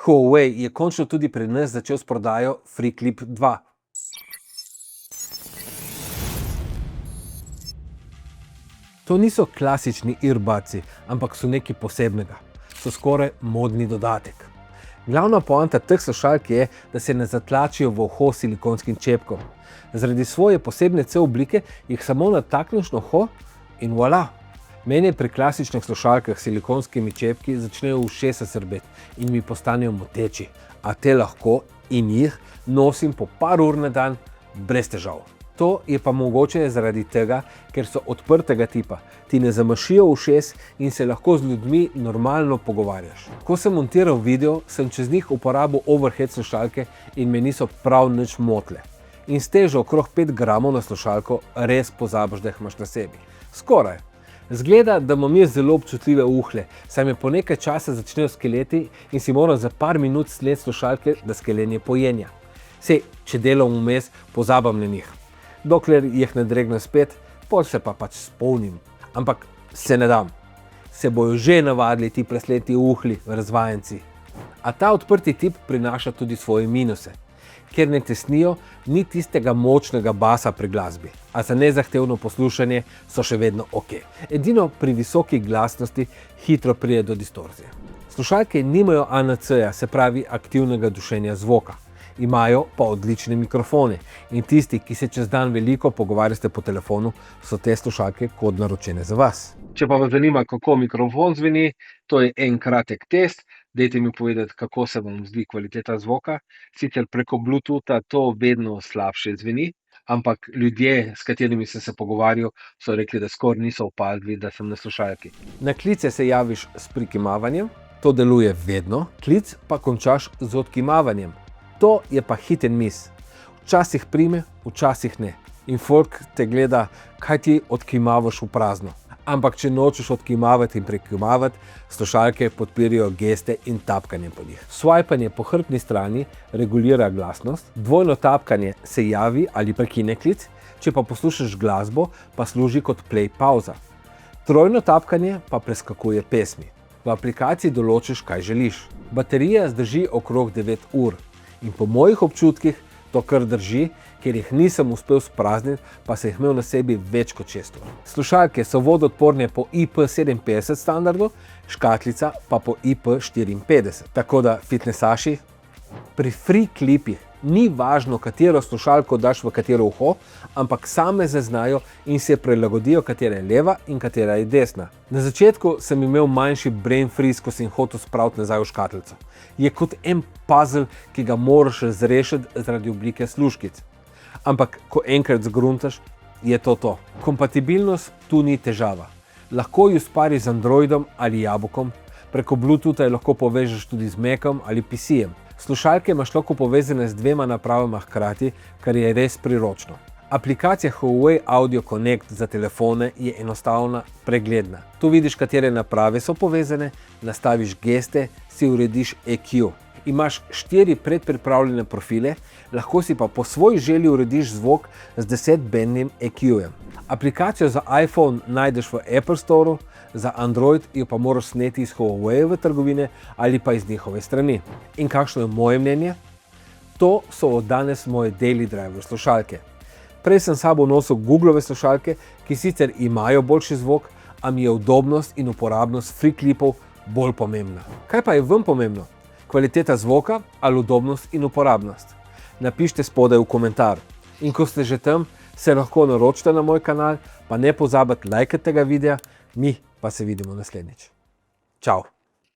Huawei je končno tudi pri nas začel s prodajo FreeClip 2. To niso klasični earbuds, ampak so nekaj posebnega. So skoraj modni dodatek. Glavna poanta teh slušalk je, da se ne zatlačijo v uho s silikonskim čepkom. Zaradi svoje posebne C oblike jih samo natakneš na uho in voilà! Meni pri klasičnih slušalkah s silikonskimi čepki začnejo ušesa srbeti in mi postanejo moteči, a te lahko in jih nosim po par ur na dan brez težav. To je pa mogoče zaradi tega, ker so odprtega tipa, ti ne zamašijo ušes in se lahko z ljudmi normalno pogovarjaš. Ko sem montiral video, sem čez njih uporabil overhead slušalke in me niso prav nič motile. In s težo okrog 5 gramov na slušalko res pozabiš, da jih imaš na sebi. Skoraj. Zgleda, da imam jaz zelo občutljive uhlje, saj me po nekaj časa začnejo skeleti in si moram za par minut sneti slušalke, da skelenje pojenja. Sej, če delam vmes, pozabam na njih. Dokler jih ne dregnem spet, pol se pa pač spomnim. Ampak se ne dam. Se bojo že navadili ti presleti uhlji, razvajenci. A ta odprti tip prinaša tudi svoje minuse. Ker ne tesnijo, ni tistega močnega basa pri glasbi, a za nezahtevno poslušanje so še vedno ok. Edino pri visoki glasnosti hitro pride do distorzije. Slušalke nimajo ANC-ja, se pravi aktivnega dušenja zvoka. Imajo pa odlične mikrofone in tisti, ki se čez dan veliko pogovarjate po telefonu, so te slušalke kot naročene za vas. Če pa vas zanima, kako mikrofon zveni, to je en kratek test. Dajte mi povedati, kako se vam zdi kvaliteta zvoka. Sicer preko Bluetootha to vedno slabše zveni, ampak ljudje, s katerimi sem se pogovarjal, so rekli, da skoraj niso opazili, da sem na slušalki. Na klice se javiš s prikimavanjem, to deluje vedno, klic pa končaš z odkimavanjem. To je pa hit and miss. Včasih prime, včasih ne. In folk te gleda, kaj ti odkimavaš v prazno. Ampak če nočeš odkimavati in prekimavati, slušalke podpirajo geste in tapkanje po njih. Swipanje po hrbtni strani regulira glasnost, dvojno tapkanje se javi ali prekine klic, če pa poslušaš glasbo, pa služi kot play pauza. Trojno tapkanje pa preskakuje pesmi. V aplikaciji določiš, kaj želiš. Baterija zdrži okrog 9 ur. In po mojih občutkih to kar drži, ker jih nisem uspel sprazniti, pa se jih imel na sebi več kot 6 ur. Slušalke so vodoodporne po IP57 standardu, škatlica pa po IP54. Tako da, fitnesaši, pri FreeClipih ni važno, katero slušalko daš v katero uho, ampak same zaznajo in se prilagodijo, katera je leva in katera je desna. Na začetku sem imel manjši brain freeze, ko sem hotel spraviti nazaj v škatlico. Je kot en puzzle, ki ga moraš razrešiti zaradi oblike sluškic. Ampak, ko enkrat zgruntaš, je to. Kompatibilnost tu ni težava. Lahko jo spariš z Androidom ali jabolkom, preko Bluetootha jo lahko povežeš tudi z Macom ali PC-jem. Slušalke imaš lahko povezane z 2 napravama hkrati, kar je res priročno. Aplikacija Huawei Audio Connect za telefone je enostavna, pregledna. Tu vidiš, katere naprave so povezane, nastaviš geste, si urediš EQ. Imaš 4 predpripravljene profile, lahko si pa po svoji želji urediš zvok z 10-bendnim EQ-jem. Aplikacijo za iPhone najdeš v Apple Store, za Android jo pa moraš sneti iz Huawei trgovine ali pa iz njihove strani. In kakšno je moje mnenje? To so od danes moje daily driver slušalke. Prej sem s sabo nosil Googleove slušalke, ki sicer imajo boljši zvok, a mi je udobnost in uporabnost FreeClipov bolj pomembna. Kaj pa je vam pomembno? Kvaliteta zvoka ali udobnost in uporabnost? Napišite spodaj v komentar. In ko ste že tam, se lahko naročite na moj kanal, pa ne pozabite lajkati tega videa, mi pa se vidimo naslednjič. Čau!